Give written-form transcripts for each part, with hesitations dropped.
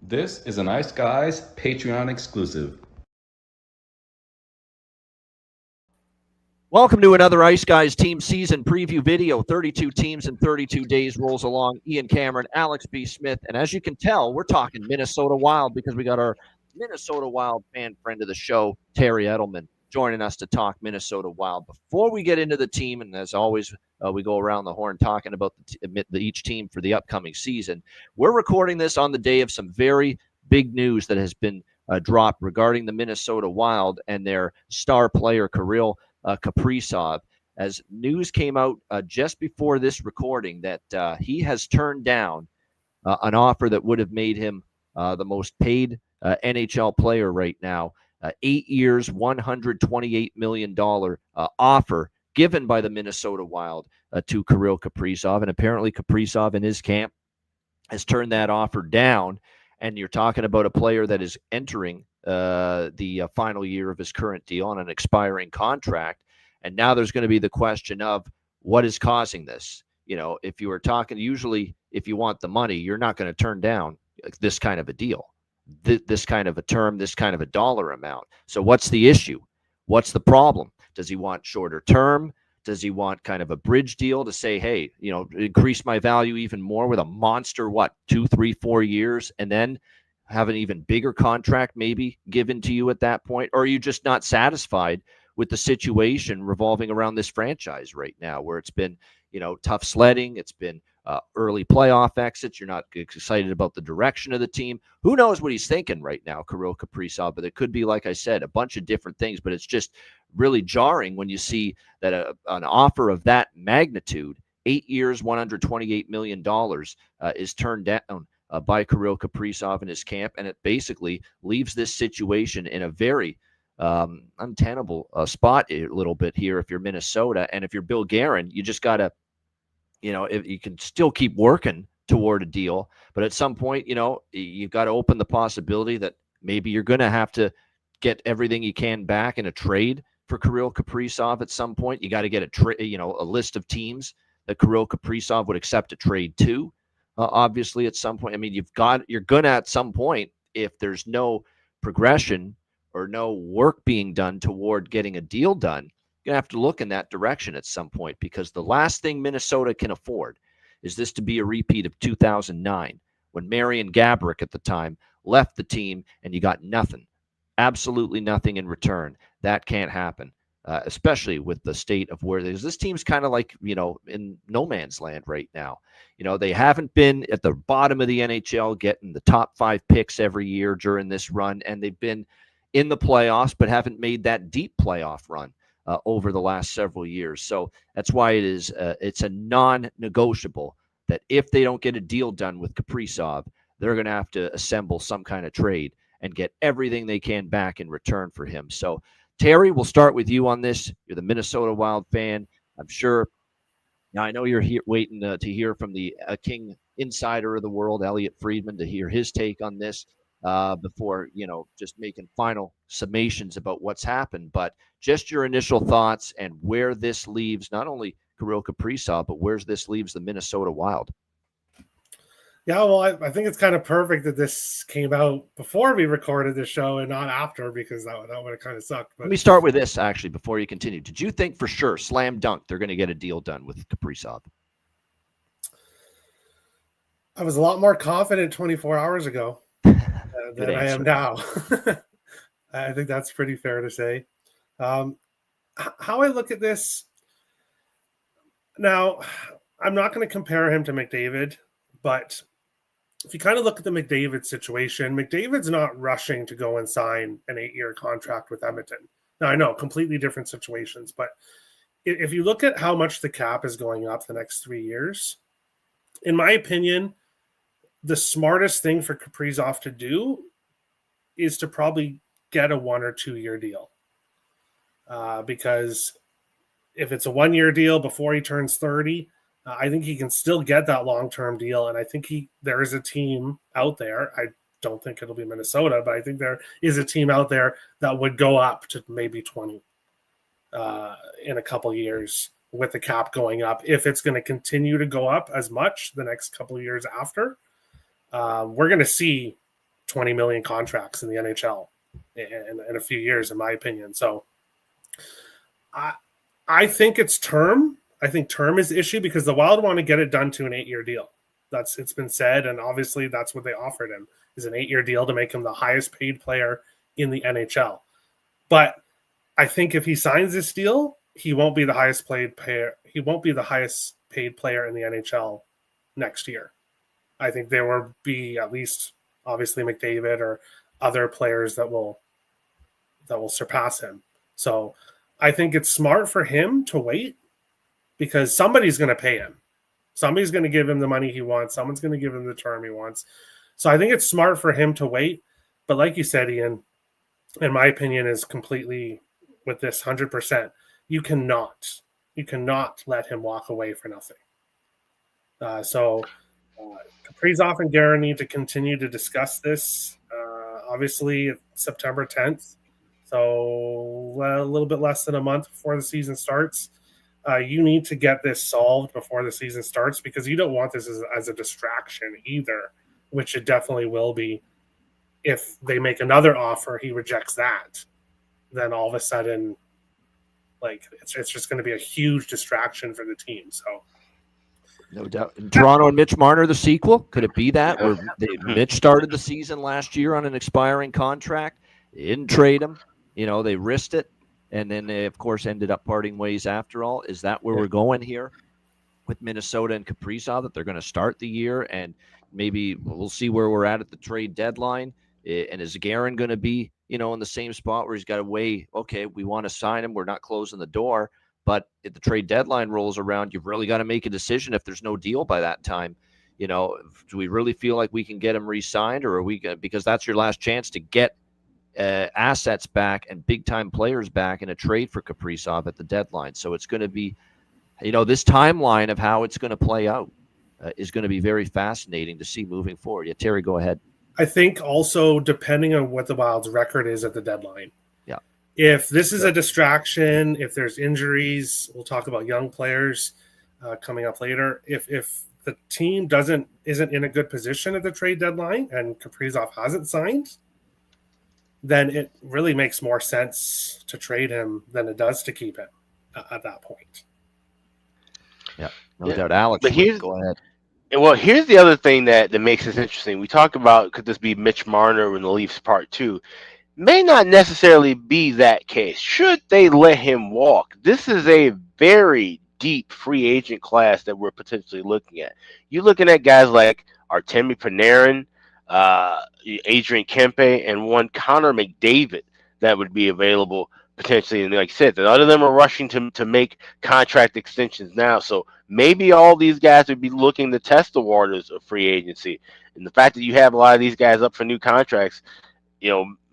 This is a Nice Guys Patreon exclusive. Welcome to another Ice Guys team season preview video. 32 teams in 32 days rolls along. Ian Cameron, Alex B. Smith. And as you can tell, we're talking Minnesota Wild because we got our Minnesota Wild fan friend of the show, Terry Edelman, joining us to talk Minnesota Wild. Before we get into the team, and as always, we go around the horn talking about each team for the upcoming season. We're recording this on the day of some very big news that has been dropped regarding the Minnesota Wild and their star player, Kirill Kaprizov, as news came out just before this recording that he has turned down an offer that would have made him the most paid NHL player right now. 8 years, $128 million offer given by the Minnesota Wild to Kirill Kaprizov. And apparently Kaprizov in his camp has turned that offer down. And you're talking about a player that is entering the final year of his current deal on an expiring contract. And now there's going to be the question of what is causing this. You know, if you were talking, usually if you want the money, you're not going to turn down this kind of a deal, this kind of a term, this kind of a dollar amount. So what's the issue? What's the problem? Does he want shorter term? Does he want kind of a bridge deal to say, hey, you know, increase my value even more with a monster, 2, 3, 4 years, and then have an even bigger contract maybe given to you at that point? Or are you just not satisfied with the situation revolving around this franchise right now, where it's been, you know, tough sledding, it's been early playoff exits, you're not excited about the direction of the team? Who knows what he's thinking right now, Kirill Kaprizov? But it could be, like I said, a bunch of different things. But it's just really jarring when you see that an offer of that magnitude, 8 years, $128 million, is turned down by Kirill Kaprizov in his camp. And it basically leaves this situation in a very untenable spot a little bit here if you're Minnesota. And if you're Bill Guerin, you just got to, you know, if you can still keep working toward a deal, but at some point, you know, you've got to open the possibility that maybe you're going to have to get everything you can back in a trade for Kirill Kaprizov at some point. You got to get a list of teams that Kirill Kaprizov would accept a trade to. Obviously, at some point, I mean, you're going to at some point, if there's no progression or no work being done toward getting a deal done, you're going to have to look in that direction at some point, because the last thing Minnesota can afford is this to be a repeat of 2009, when Marian Gaborik at the time left the team and you got nothing, absolutely nothing in return. That can't happen, especially with the state of where this team's kind of like, you know, in no man's land right now. You know, they haven't been at the bottom of the NHL getting the top 5 picks every year during this run, and they've been in the playoffs but haven't made that deep playoff run over the last several years. So that's why it's a non-negotiable that if they don't get a deal done with Kaprizov, they're going to have to assemble some kind of trade and get everything they can back in return for him. So, Terry, we'll start with you on this. You're the Minnesota Wild fan. I'm sure. Now, I know you're here waiting to hear from the King insider of the world, Elliot Friedman, to hear his take on this before, you know, just making final summations about what's happened. But just your initial thoughts and where this leaves not only Kirill Kaprizov, but where this leaves the Minnesota Wild. Yeah, well, I think it's kind of perfect that this came out before we recorded the show and not after, because that would have kind of sucked. But let me start with this, actually, before you continue. Did you think for sure, slam dunk, they're going to get a deal done with Kaprizov? I was a lot more confident 24 hours ago than I am now. I think that's pretty fair to say. How I look at this now, I'm not going to compare him to McDavid, but if you kind of look at the McDavid situation, McDavid's not rushing to go and sign an 8-year contract with Edmonton. Now, I know, completely different situations, but if you look at how much the cap is going up the next 3 years, in my opinion, the smartest thing for Kaprizov to do is to probably get a 1 or 2 year deal. Because if it's a 1 year deal before he turns 30, I think he can still get that long-term deal. And I think there is a team out there. I don't think it'll be Minnesota, but I think there is a team out there that would go up to maybe 20 in a couple years with the cap going up. If it's going to continue to go up as much the next couple of years after, we're going to see $20 million contracts in the NHL in a few years, in my opinion. So I think it's term. I think term is the issue because the Wild want to get it done to an 8-year deal. It's been said, and obviously that's what they offered him, is an 8-year deal to make him the highest paid player in the NHL. But I think if he signs this deal, he won't be the highest paid player. He won't be the highest paid player in the NHL next year. I think there will be at least obviously McDavid or other players that will surpass him. So I think it's smart for him to wait because somebody's going to pay him. Somebody's going to give him the money he wants. Someone's going to give him the term he wants. So I think it's smart for him to wait. But like you said, Ian, in my opinion, is completely with this 100%. You cannot let him walk away for nothing. Kaprizov and Guerin need to continue to discuss this. Obviously, September 10th. So a little bit less than a month before the season starts. You need to get this solved before the season starts because you don't want this as a distraction either, which it definitely will be. If they make another offer, he rejects that, then all of a sudden, like it's just going to be a huge distraction for the team. So, no doubt. And Toronto and Mitch Marner, the sequel, could it be that where Mitch started the season last year on an expiring contract, they didn't trade him, they risked it, and then they of course ended up parting ways after all. Is that where we're going here with Minnesota and Kaprizov, that they're going to start the year and maybe we'll see where we're at the trade deadline? And is Guerin going to be, in the same spot where he's got to weigh, okay, we want to sign him, we're not closing the door, but if the trade deadline rolls around, you've really got to make a decision if there's no deal by that time. Do we really feel like we can get him re-signed, or are we going to, because that's your last chance to get assets back and big-time players back in a trade for Kaprizov at the deadline. So it's going to be, this timeline of how it's going to play out is going to be very fascinating to see moving forward. Yeah, Terry, go ahead. I think also depending on what the Wild's record is at the deadline. Yeah. If this is a distraction, if there's injuries, we'll talk about young players coming up later. If the team isn't in a good position at the trade deadline and Kaprizov hasn't signed, then it really makes more sense to trade him than it does to keep him at that point. Yeah, no doubt. Alex, go ahead. Well, here's the other thing that makes this interesting. We talk about, could this be Mitch Marner in the Leafs part 2? May not necessarily be that case. Should they let him walk? This is a very deep free agent class that we're potentially looking at. You're looking at guys like Artemi Panarin, Adrian Kempe, and one Connor McDavid that would be available potentially. And like I said, none of them are rushing to make contract extensions now. So maybe all these guys would be looking to test the waters of free agency. And the fact that you have a lot of these guys up for new contracts,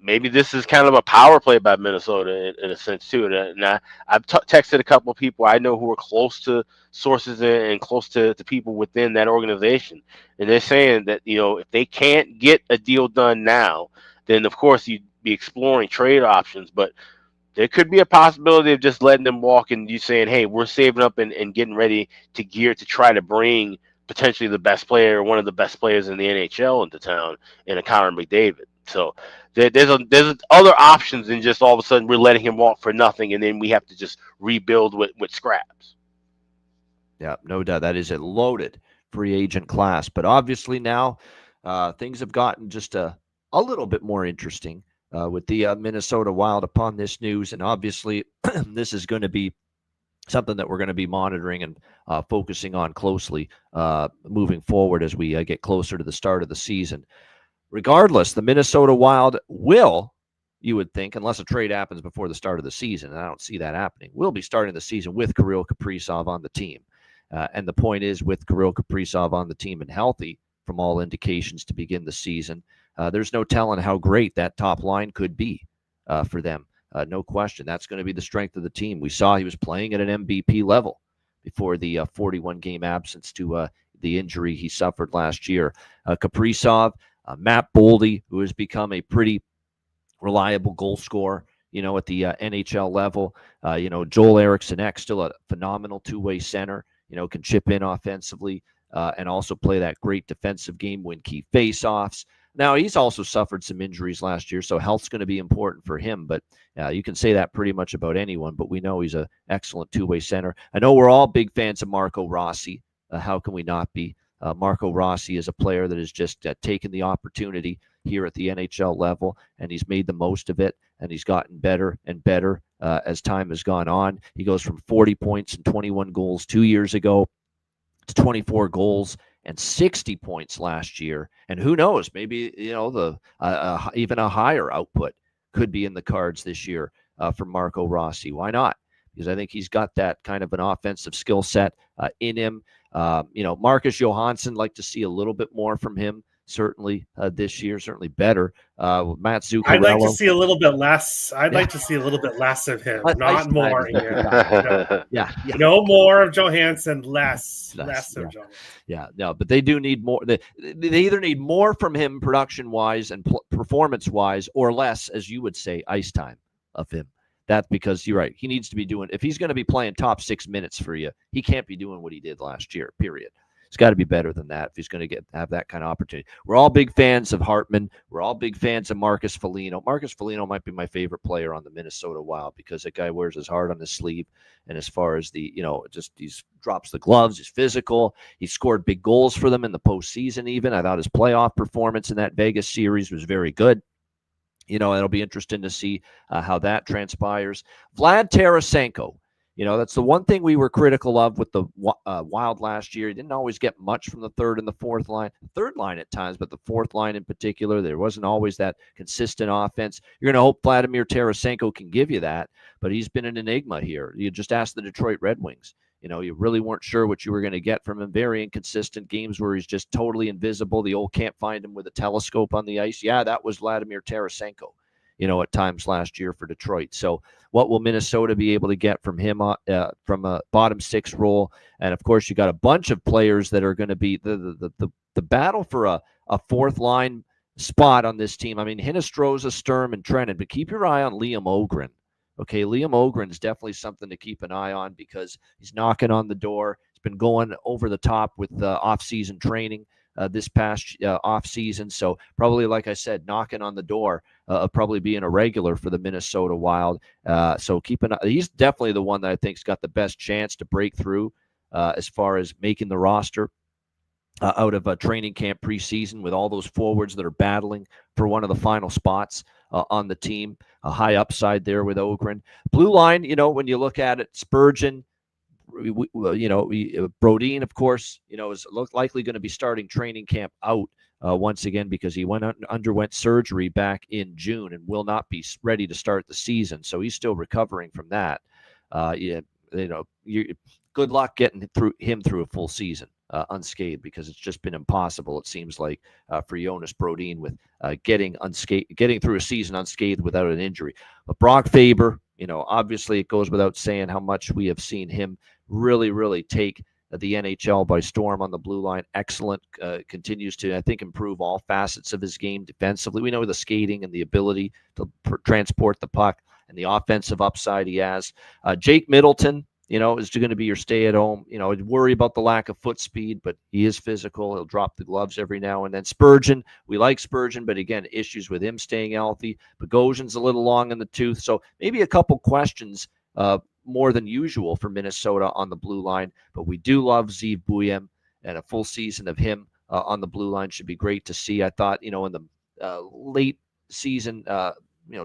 maybe this is kind of a power play by Minnesota in a sense too. And I've texted a couple of people I know who are close to sources and close to people within that organization. And they're saying that, if they can't get a deal done now, then of course you'd be exploring trade options. But there could be a possibility of just letting them walk and you saying, hey, we're saving up and getting ready to gear to try to bring potentially the best player, one of the best players in the NHL into town, in a Connor McDavid. So there's other options than just all of a sudden we're letting him walk for nothing and then we have to just rebuild with scraps. Yeah, no doubt. That is a loaded free agent class. But obviously now things have gotten just a little bit more interesting with the Minnesota Wild upon this news. And obviously this is going to be something that we're going to be monitoring and focusing on closely moving forward as we get closer to the start of the season. Regardless, the Minnesota Wild will, you would think, unless a trade happens before the start of the season, and I don't see that happening, we'll be starting the season with Kirill Kaprizov on the team. And the point is, with Kirill Kaprizov on the team and healthy, from all indications to begin the season, there's no telling how great that top line could be for them. No question. That's going to be the strength of the team. We saw he was playing at an MVP level before the 41-game absence to the injury he suffered last year. Kaprizov, Matt Boldy, who has become a pretty reliable goal scorer, at the NHL level. Joel Eriksson Ek, still a phenomenal two-way center, can chip in offensively and also play that great defensive game, win key faceoffs. Now, he's also suffered some injuries last year, so health's going to be important for him. But you can say that pretty much about anyone, but we know he's an excellent two-way center. I know we're all big fans of Marco Rossi. How can we not be? Marco Rossi is a player that has just taken the opportunity here at the NHL level, and he's made the most of it, and he's gotten better and better as time has gone on. He goes from 40 points and 21 goals 2 years ago to 24 goals and 60 points last year. And who knows, maybe even a higher output could be in the cards this year for Marco Rossi. Why not? Because I think he's got that kind of an offensive skill set in him. Marcus Johansson, like to see a little bit more from him. Certainly this year, certainly better. Matt Zuccarello. I'd like to see a little bit less. I'd like to see a little bit less of him, not more. Yeah. No more of Johansson, less of Johansson. Yeah, no, but they do need more. They either need more from him production-wise and performance-wise, or less, as you would say, ice time of him. That's because you're right. He needs to be doing, if he's going to be playing top 6 minutes for you, he can't be doing what he did last year, period. It's got to be better than that if he's going to have that kind of opportunity. We're all big fans of Hartman. We're all big fans of Marcus Foligno. Marcus Foligno might be my favorite player on the Minnesota Wild because that guy wears his heart on his sleeve. And as far as he drops the gloves, he's physical. He scored big goals for them in the postseason even. I thought his playoff performance in that Vegas series was very good. It'll be interesting to see how that transpires. Vlad Tarasenko. That's the one thing we were critical of with the Wild last year. He didn't always get much from the third and the fourth line. Third line at times, but the fourth line in particular, there wasn't always that consistent offense. You're going to hope Vladimir Tarasenko can give you that, but he's been an enigma here. You just asked the Detroit Red Wings. You really weren't sure what you were going to get from him. Very inconsistent games where he's just totally invisible. The old can't find him with a telescope on the ice. Yeah, that was Vladimir Tarasenko, at times last year for Detroit. So what will Minnesota be able to get from him from a bottom 6 role? And, of course, you got a bunch of players that are going to be the battle for a fourth line spot on this team. I mean, Hinostroza, Sturm, and Trennan, but keep your eye on Liam Ogren. Okay, Liam Ogren is definitely something to keep an eye on because he's knocking on the door. He's been going over the top with off-season training this past off-season. So probably, like I said, knocking on the door of probably being a regular for the Minnesota Wild. So keep an eye. He's definitely the one that I think's got the best chance to break through as far as making the roster out of a training camp preseason with all those forwards that are battling for one of the final spots on the team. A high upside there with Ogren. Blue line, when you look at it, Spurgeon, Brodin, of course, is likely going to be starting training camp out once again because he underwent surgery back in June and will not be ready to start the season. So he's still recovering from that. Good luck getting him through a full season unscathed because it's just been impossible, it seems like, for Jonas Brodin with getting through a season unscathed without an injury. But Brock Faber, obviously it goes without saying how much we have seen him really, really take the NHL by storm on the blue line. Excellent. Continues to, I think, improve all facets of his game defensively. We know the skating and the ability to transport the puck and the offensive upside he has. Jake Middleton, is going to be your stay-at-home. I'd worry about the lack of foot speed, but he is physical. He'll drop the gloves every now and then. Spurgeon, we like Spurgeon, but again, issues with him staying healthy. Bogosian's a little long in the tooth, so maybe a couple questions more than usual for Minnesota on the blue line, but we do love Zeev Buium, and a full season of him on the blue line should be great to see. I thought, in the late season,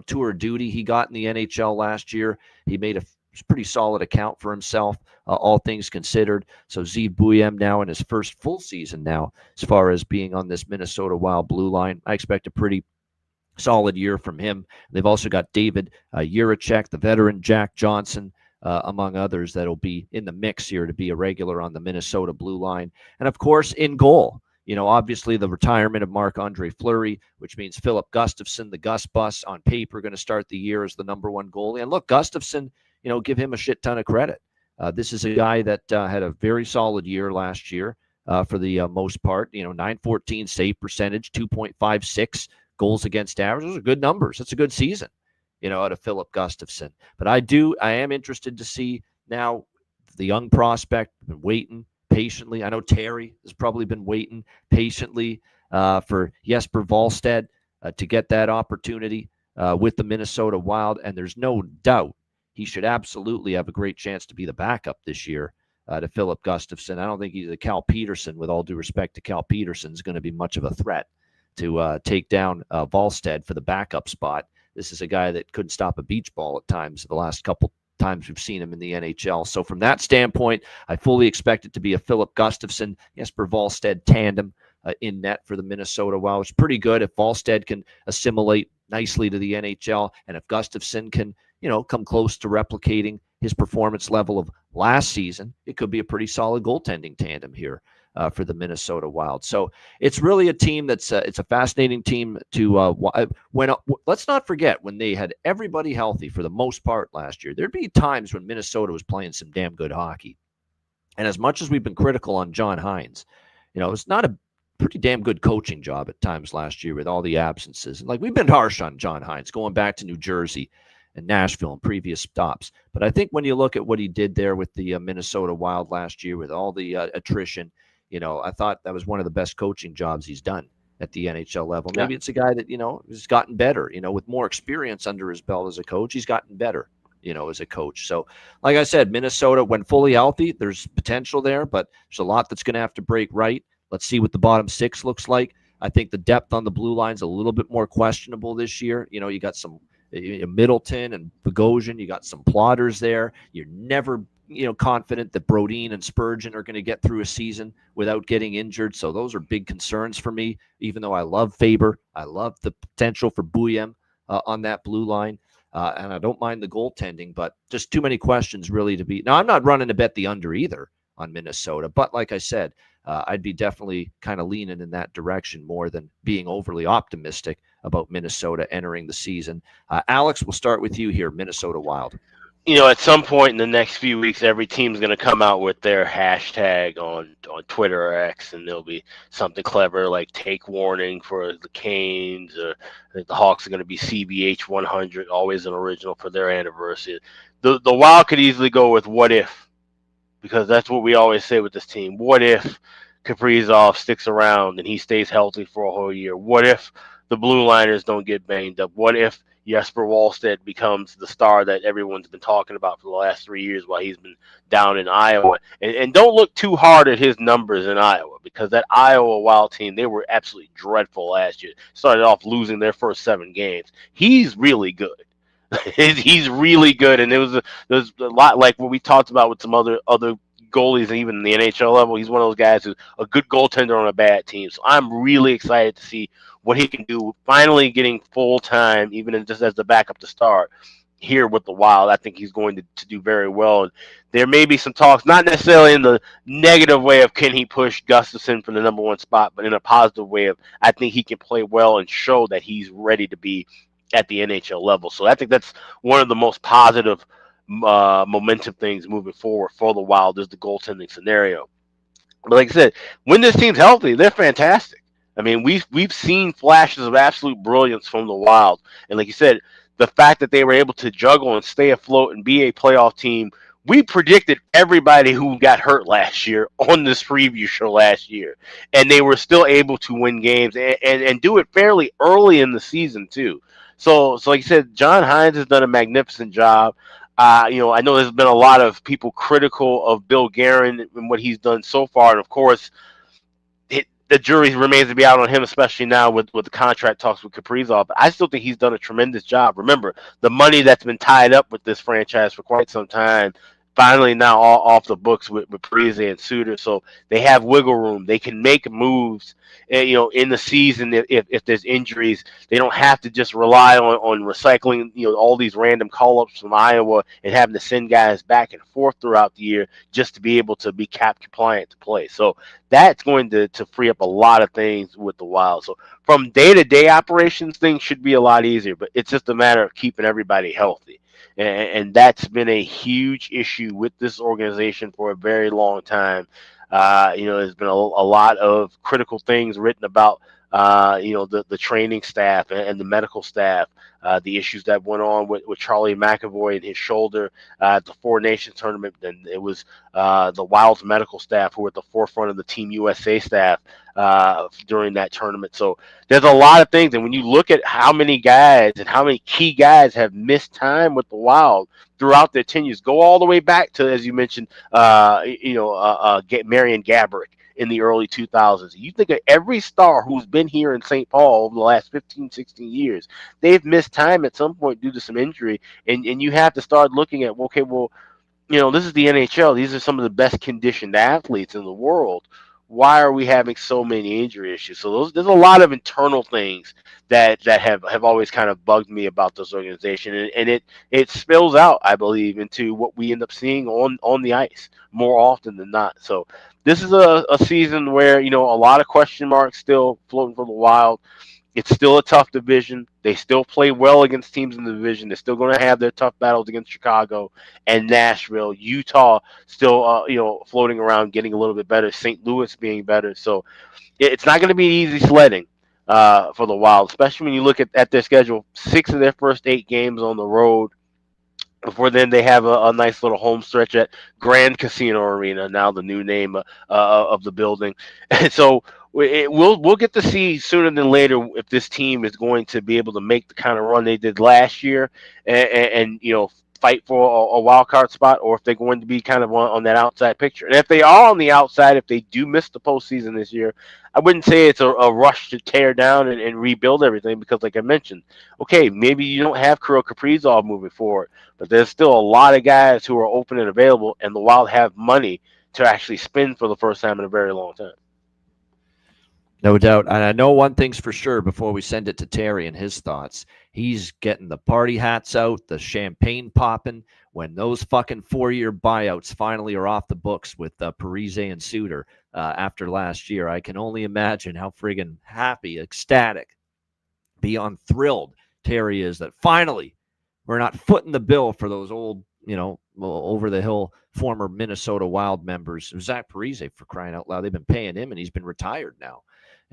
tour of duty he got in the NHL last year, he made a pretty solid account for himself, all things considered. So Zeev Buium now in his first full season now, as far as being on this Minnesota Wild blue line. I expect a pretty solid year from him. They've also got David Jiricek, the veteran, Jack Johnson, among others that'll be in the mix here to be a regular on the Minnesota blue line. And of course, in goal, obviously the retirement of Marc-Andre Fleury, which means Philip Gustafsson, the Gus Bus, on paper going to start the year as the number one goalie. And look, Gustafsson, give him a shit ton of credit. This is a guy that had a very solid year last year for the most part. .914 save percentage, 2.56 goals against average. Those are good numbers. That's a good season, out of Philip Gustafsson. But I am interested to see now the young prospect, been waiting patiently. I know Terry has probably been waiting patiently for Jesper Wallstedt to get that opportunity with the Minnesota Wild, and there's no doubt he should absolutely have a great chance to be the backup this year to Philip Gustafsson. I don't think he's a Cal Peterson, with all due respect to Cal Peterson, is going to be much of a threat to take down Wallstedt for the backup spot. This is a guy that couldn't stop a beach ball at times the last couple times we've seen him in the NHL. So from that standpoint, I fully expect it to be a Philip Gustafsson, Jesper Wallstedt tandem in net for the Minnesota Wild. It's pretty good if Wallstedt can assimilate nicely to the NHL, and if Gustafsson can, come close to replicating his performance level of last season, it could be a pretty solid goaltending tandem here for the Minnesota Wild. So it's really a team that's it's a fascinating team to let's not forget, when they had everybody healthy for the most part last year, there'd be times when Minnesota was playing some damn good hockey. And as much as we've been critical on John Hines, it's not a pretty damn good coaching job at times last year with all the absences. And we've been harsh on John Hines going back to New Jersey and Nashville and previous stops. But I think when you look at what he did there with the Minnesota Wild last year with all the attrition, I thought that was one of the best coaching jobs he's done at the NHL level. Maybe it's a guy that, has gotten better, with more experience under his belt as a coach. He's gotten better, as a coach. So like I said, Minnesota, when fully healthy, there's potential there, but there's a lot that's going to have to break right. Let's see what the bottom six looks like. I think the depth on the blue line's a little bit more questionable this year. You got some Middleton and Bogosian. You got some plotters there. You're never, confident that Brodin and Spurgeon are going to get through a season without getting injured. So those are big concerns for me, even though I love Faber. I love the potential for Buyem on that blue line. And I don't mind the goaltending, but just too many questions really to be. Now, I'm not running to bet the under either on Minnesota, but like I said, I'd be definitely kind of leaning in that direction more than being overly optimistic about Minnesota entering the season. Alex, we'll start with you here, Minnesota Wild. At some point in the next few weeks, every team's going to come out with their hashtag on Twitter or X, and there'll be something clever like "take warning" for the Canes, or the Hawks are going to be CBH 100, always an original for their anniversary. The Wild could easily go with "what if," because that's what we always say with this team. What if Kaprizov sticks around and he stays healthy for a whole year? What if the blue liners don't get banged up? What if Jesper Wallstedt becomes the star that everyone's been talking about for the last 3 years while he's been down in Iowa? And don't look too hard at his numbers in Iowa, because that Iowa Wild team, they were absolutely dreadful last year. Started off losing their first 7 games. He's really good. He's really good, and there's a lot like what we talked about with some other goalies, and even in the NHL level. He's one of those guys who's a good goaltender on a bad team. So I'm really excited to see what he can do, finally getting full time, even just as the backup to start here with the Wild. I think he's going to do very well. And there may be some talks, not necessarily in the negative way of can he push Gustafsson for the number 1 spot, but in a positive way of I think he can play well and show that he's ready to be at the NHL level. So I think that's one of the most positive momentum things moving forward for the Wild, is the goaltending scenario. But like I said, when this team's healthy, they're fantastic. I mean, we've seen flashes of absolute brilliance from the Wild, and like you said, the fact that they were able to juggle and stay afloat and be a playoff team. We predicted everybody who got hurt last year on this preview show last year, and they were still able to win games and do it fairly early in the season too. So like you said, John Hines has done a magnificent job. I know there's been a lot of people critical of Bill Guerin and what he's done so far, and of course, the jury remains to be out on him, especially now with the contract talks with Kaprizov. But I still think he's done a tremendous job. Remember, the money that's been tied up with this franchise for quite some time, finally now all off the books with Parise and Suter. So they have wiggle room. They can make moves, in the season if there's injuries. They don't have to just rely on recycling, all these random call-ups from Iowa and having to send guys back and forth throughout the year just to be able to be cap compliant to play. So that's going to free up a lot of things with the Wild. So from day-to-day operations, things should be a lot easier, but it's just a matter of keeping everybody healthy. And that's been a huge issue with this organization for a very long time. There's been a lot of critical things written about the training staff and the medical staff, the issues that went on with Charlie McAvoy and his shoulder at the Four Nations tournament. And it was the Wild's medical staff who were at the forefront of the Team USA staff during that tournament. So there's a lot of things. And when you look at how many guys and how many key guys have missed time with the Wild throughout their tenures, go all the way back to, as you mentioned, Marion Gaborik in the early 2000s. You think of every star who's been here in St. Paul over the last 15, 16 years, they've missed time at some point due to some injury. And you have to start looking at, okay, well, this is the NHL. These are some of the best conditioned athletes in the world. Why are we having so many injury issues? So there's a lot of internal things that have always kind of bugged me about this organization, and it spills out, I believe, into what we end up seeing on the ice more often than not. So this is a season where a lot of question marks still floating for the Wild. It's still a tough division. They still play well against teams in the division. They're still going to have their tough battles against Chicago and Nashville. Utah still, floating around, getting a little bit better. St. Louis being better. So it's not going to be easy sledding for the Wild, especially when you look at their schedule. 6 of their first 8 games on the road. Before then, they have a nice little home stretch at Grand Casino Arena, now the new name of the building. And so we'll get to see sooner than later if this team is going to be able to make the kind of run they did last year and fight for a wild card spot, or if they're going to be kind of on that outside picture. And if they are on the outside, if they do miss the postseason this year, I wouldn't say it's a rush to tear down and rebuild everything, because like I mentioned, okay, maybe you don't have Kirill Kaprizov moving forward, but there's still a lot of guys who are open and available, and the Wild have money to actually spend for the first time in a very long time. No doubt. And I know one thing's for sure before we send it to Terry and his thoughts. He's getting the party hats out, the champagne popping when those fucking 4-year buyouts finally are off the books with Parise and Suter after last year. I can only imagine how friggin' happy, ecstatic, beyond thrilled Terry is that finally we're not footing the bill for those old, over the hill former Minnesota Wild members. Zach Parise, for crying out loud. They've been paying him and he's been retired now.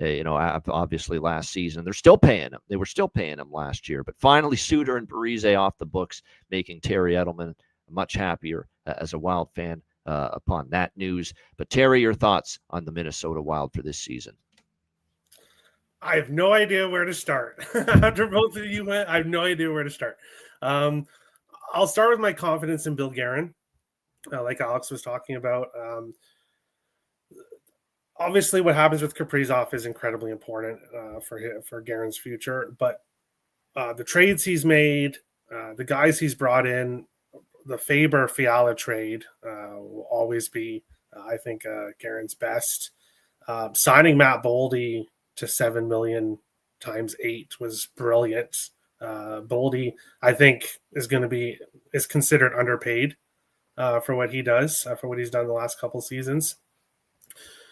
Obviously last season. They're still paying him. They were still paying him last year. But finally, Suter and Parise off the books, making Terry Edelman much happier as a Wild fan upon that news. But Terry, your thoughts on the Minnesota Wild for this season? I have no idea where to start. After both of you went, I have no idea where to start. I'll start with my confidence in Bill Guerin, like Alex was talking about. Obviously, what happens with Kaprizov is incredibly important for Guerin's future. But the trades he's made, the guys he's brought in, the Faber-Fiala trade will always be, I think, Guerin's best. Signing Matt Boldy to $7 million times 8 was brilliant. Boldy, I think, is considered underpaid for what he does, for what he's done the last couple seasons.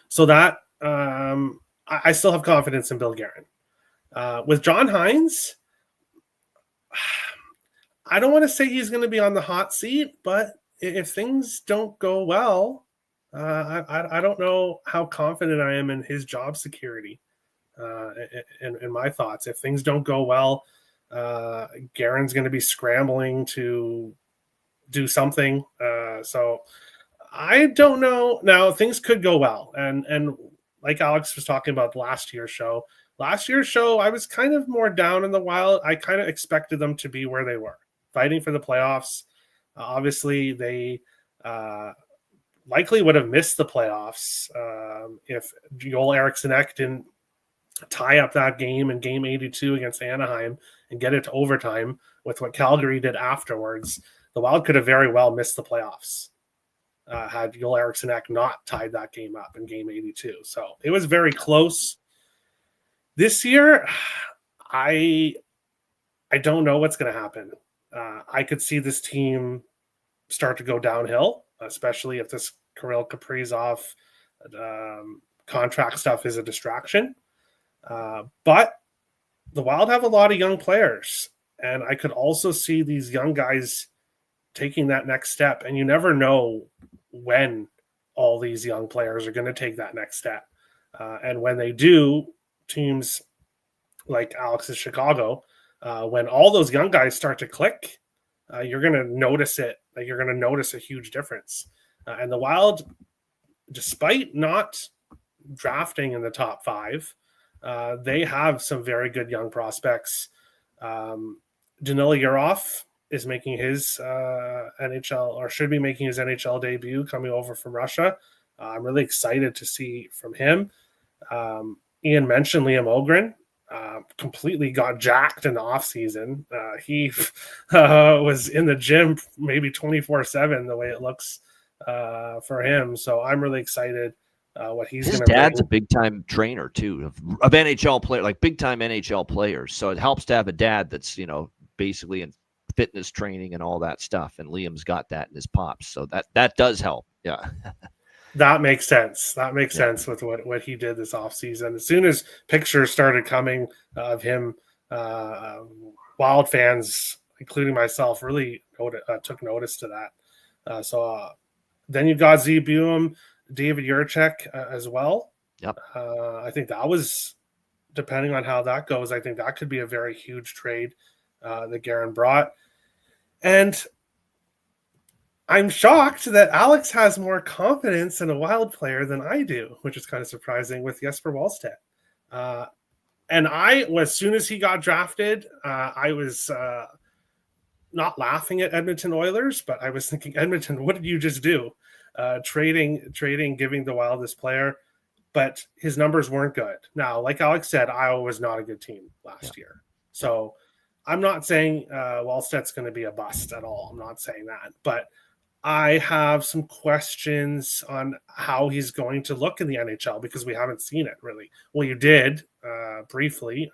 So that I still have confidence in Bill Guerin. With John Hines, I don't want to say he's going to be on the hot seat, but if things don't go well, I don't know how confident I am in his job security. In my thoughts, if things don't go well, Guerin's going to be scrambling to do something. So I don't know. Now, things could go well. And like Alex was talking about last year's show, I was kind of more down in the Wild. I kind of expected them to be where they were, fighting for the playoffs. Obviously, they likely would have missed the playoffs if Joel Eriksson Ek didn't tie up that game in Game 82 against Anaheim and get it to overtime with what Calgary did afterwards. The Wild could have very well missed the playoffs had Joel Eriksson Ek not tied that game up in Game 82. So it was very close. This year, I don't know what's going to happen. I could see this team start to go downhill, especially if this Kirill Kaprizov contract stuff is a distraction. But the Wild have a lot of young players, and I could also see these young guys taking that next step, and you never know when all these young players are going to take that next step. And when they do teams like Alex's Chicago, when all those young guys start to click, you're going to notice it. Like, you're going to notice a huge difference. And the Wild, despite not drafting in the top 5, they have some very good young prospects. Danila Yurov is making his NHL, or should be making his NHL debut, coming over from Russia. I'm really excited to see from him. Ian mentioned Liam Ogren. Completely got jacked in the offseason. He was in the gym maybe 24/7 the way it looks for him. So I'm really excited what he's going to bring. His dad's a big-time trainer, too, of NHL player, like big-time NHL players. So it helps to have a dad that's, basically in fitness training and all that stuff. And Liam's got that in his pops. So that does help. Yeah. That makes sense. That makes sense with what he did this offseason. As soon as pictures started coming of him, Wild fans, including myself, really took notice to that. So then you got Z Buum, David Juracek as well. Yep. I think that was, depending on how that goes, I think that could be a very huge trade that Guerin brought. And I'm shocked that Alex has more confidence in a Wild player than I do, which is kind of surprising with Jesper Wallstedt. And as soon as he got drafted, I was not laughing at Edmonton Oilers, but I was thinking, Edmonton, what did you just do? Trading, giving the Wild this player, but his numbers weren't good. Now, like Alex said, Iowa was not a good team last year. So I'm not saying Wallstedt's going to be a bust at all. I'm not saying that, but I have some questions on how he's going to look in the NHL because we haven't seen it really. Well, you did briefly.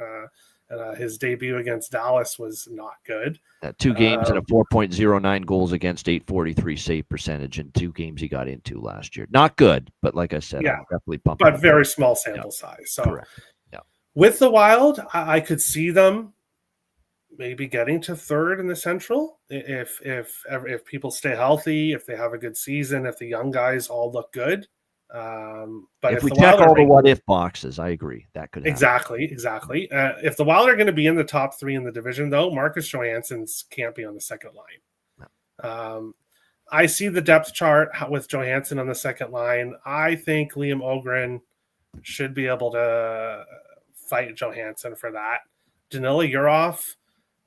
His debut against Dallas was not good. 2 games and a 4.09 goals against, 843 save percentage in 2 games he got into last year. Not good, but like I said, I'm definitely pumped. But very small sample size. So correct. With the Wild, I could see them maybe getting to 3rd in the Central if people stay healthy, if they have a good season, if the young guys all look good. But if we check all the what-if boxes, I agree. That could happen. Exactly. If the Wild are going to be in the top 3 in the division, though, Marcus Johansson's can't be on the second line. No. I see the depth chart with Johansson on the second line. I think Liam Ogren should be able to fight Johansson for that. Danila Yurov,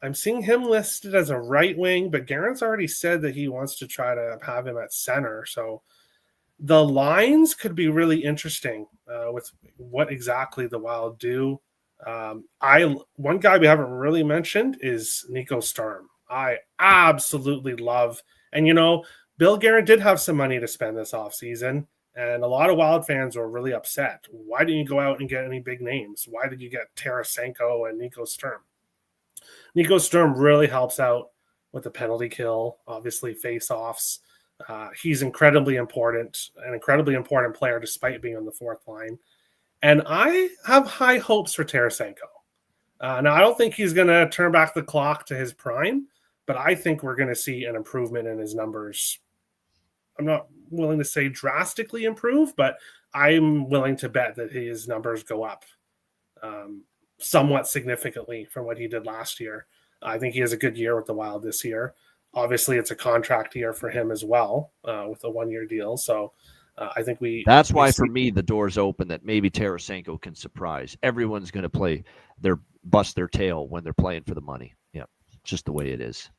I'm seeing him listed as a right wing, but Guerin's already said that he wants to try to have him at center. So the lines could be really interesting with what exactly the Wild do. One guy we haven't really mentioned is Nico Sturm. I absolutely love, and Bill Guerin did have some money to spend this offseason, and a lot of Wild fans were really upset. Why didn't you go out and get any big names? Why did you get Tarasenko and Nico Sturm? Nico Sturm really helps out with the penalty kill, obviously face-offs. He's incredibly important, an incredibly important player despite being on the 4th line. And I have high hopes for Tarasenko. Now, I don't think he's going to turn back the clock to his prime, but I think we're going to see an improvement in his numbers. I'm not willing to say drastically improve, but I'm willing to bet that his numbers go up somewhat significantly from what he did last year. I think he has a good year with the Wild this year. Obviously, it's a contract year for him as well with a 1-year deal. So I think that's why for me the door's open that maybe Tarasenko can surprise. Everyone's going to bust their tail when they're playing for the money. Yeah, it's just the way it is.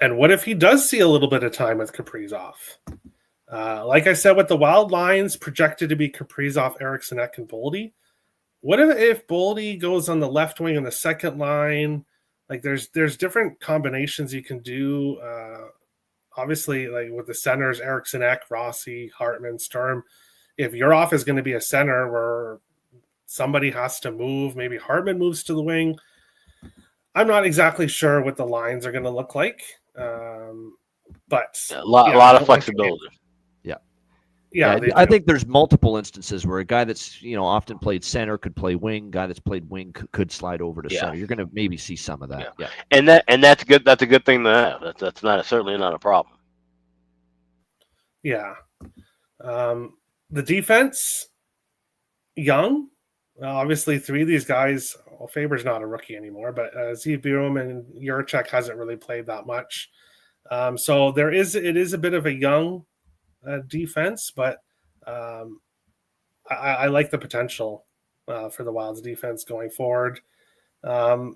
And what if he does see a little bit of time with Kaprizov? Like I said, with the Wild lines projected to be Kaprizov, Eriksson, Ek, and Boldy. What if Boldy goes on the left wing on the second line? Like there's different combinations you can do. Obviously, like with the centers, Eriksson, Ek, Rossi, Hartman, Sturm. If Yurov is going to be a center where somebody has to move, maybe Hartman moves to the wing. I'm not exactly sure what the lines are going to look like. But a lot of flexibility. Yeah, I think there's multiple instances where a guy that's often played center could play wing. Guy that's played wing could slide over to center. You're going to maybe see some of that. Yeah, and that's good. That's a good thing to have. That's certainly not a problem. Yeah, the defense, young, Well, obviously, three of these guys, well, Faber's not a rookie anymore, but Zebulon and Juracek hasn't really played that much. So it is a bit of a young defense, but I like the potential for the Wild's defense going forward. Are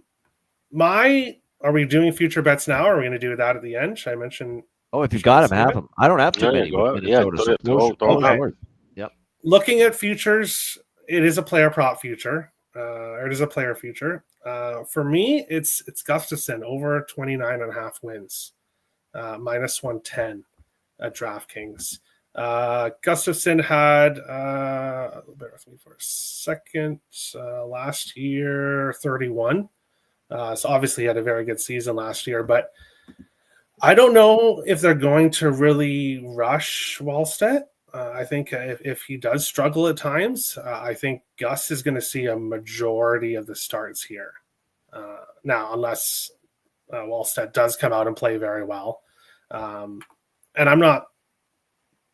we doing future bets now? Or are we going to do that at the end? Should I mention? Oh, if you've got them, have them. I don't have too many with Minnesota. Yep. Looking at futures, it is a player prop future. Or it is a player future. For me, it's Gustafsson over 29.5 wins, minus 110 at DraftKings. Gustafsson had, bear with me for a second, last year, 31. So obviously he had a very good season last year, but I don't know if they're going to really rush Wallstedt. I think if he does struggle at times, I think Gus is going to see a majority of the starts here. Now, unless Wallstedt does come out and play very well. And I'm not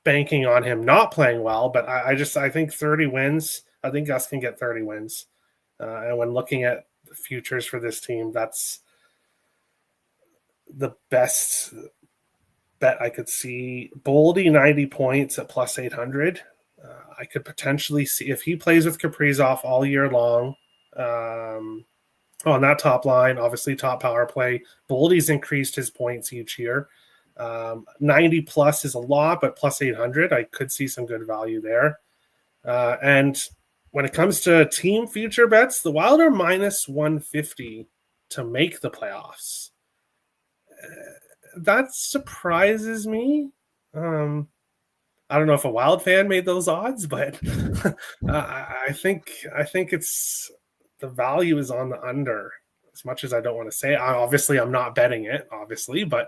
banking on him not playing well, but I think 30 wins. I think Gus can get 30 wins. And when looking at the futures for this team, that's the best bet I could see. Boldy 90 points at plus 800. I could potentially see if he plays with Kaprizov all year long. On that top line, obviously top power play. Boldy's increased his points each year. 90 plus is a lot, but plus 800, I could see some good value there. And when it comes to team future bets, the Wild are minus 150 to make the playoffs. That surprises me. I don't know if a Wild fan made those odds, but I think it's the value is on the under. As much as I don't want to say, I'm not betting it, obviously, but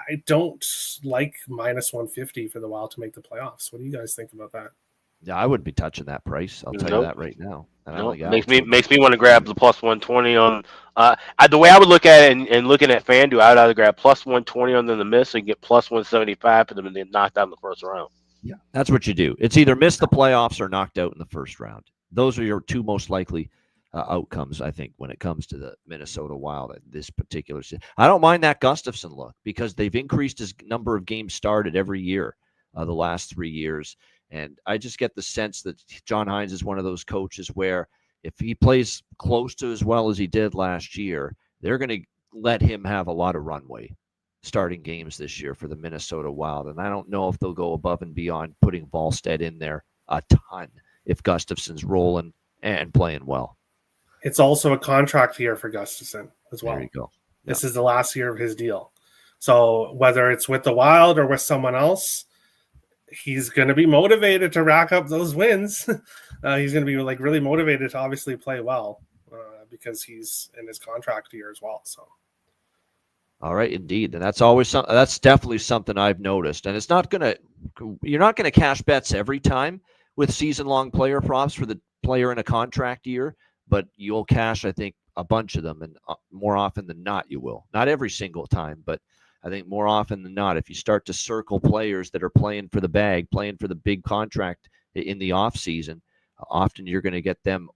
I don't like minus 150 for the Wild to make the playoffs. What do you guys think about that? Yeah, I wouldn't be touching that price. I'll tell you that right now. Makes me want to grab the plus 120 on. The way I would look at it and looking at FanDuel, I would either grab plus 120 on them to miss, or get plus 175 for them and then knocked out in the first round. Yeah, that's what you do. It's either miss the playoffs or knocked out in the first round. Those are your two most likely outcomes, I think, when it comes to the Minnesota Wild at this particular season. I don't mind that Gustafsson look because they've increased his number of games started every year the last 3 years. And I just get the sense that John Hines is one of those coaches where if he plays close to as well as he did last year, they're going to let him have a lot of runway starting games this year for the Minnesota Wild. And I don't know if they'll go above and beyond putting Wallstedt in there a ton if Gustafsson's rolling and playing well. It's also a contract year for Gustafsson as well. There you go. This is the last year of his deal. So whether it's with the Wild or with someone else, he's going to be motivated to rack up those wins. He's going to be really motivated to obviously play well because he's in his contract year as well. So, all right, indeed, and that's definitely something I've noticed. And you're not going to cash bets every time with season-long player props for the player in a contract year, but you'll cash, I think, a bunch of them, and more often than not, you will. Not every single time, but I think more often than not, if you start to circle players that are playing for the bag, playing for the big contract in the off season, often you're going to get them,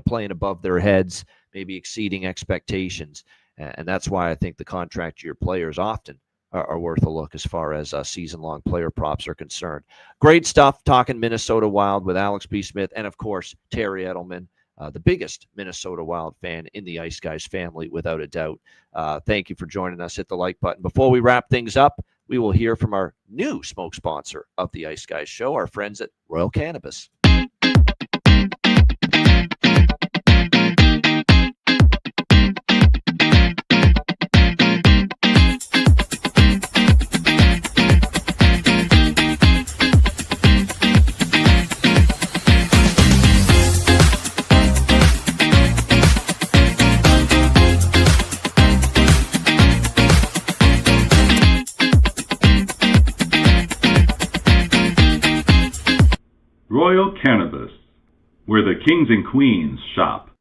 playing above their heads, maybe exceeding expectations, and that's why I think the contract year players often are worth a look as far as season-long player props are concerned. Great stuff talking Minnesota Wild with Alex B. Smith and, of course, Terry Edelman. The biggest Minnesota Wild fan in the Ice Guys family, without a doubt. Thank you for joining us. Hit the like button. Before we wrap things up, we will hear from our new smoke sponsor of the Ice Guys show, our friends at Royal Cannabis. Royal Cannabis, where the kings and queens shop.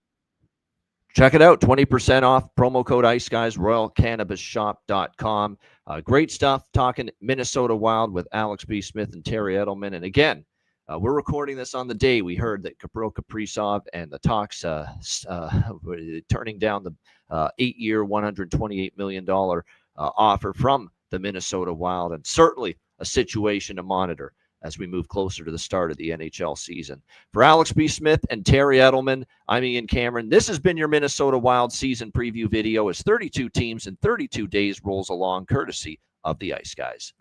Check it out, 20% off, promo code IceGuys, royalcannabisshop.com. Great stuff talking Minnesota Wild with Alex B. Smith and Terry Edelman. And again, We're recording this on the day we heard that Gabriel Kaprizov and the talks turning down the 8-year, $128 million offer from the Minnesota Wild, and certainly a situation to monitor as we move closer to the start of the NHL season. For Alex B. Smith and Terry Edelman, I'm Ian Cameron. This has been your Minnesota Wild season preview video as 32 teams in 32 days rolls along, courtesy of the Ice Guys.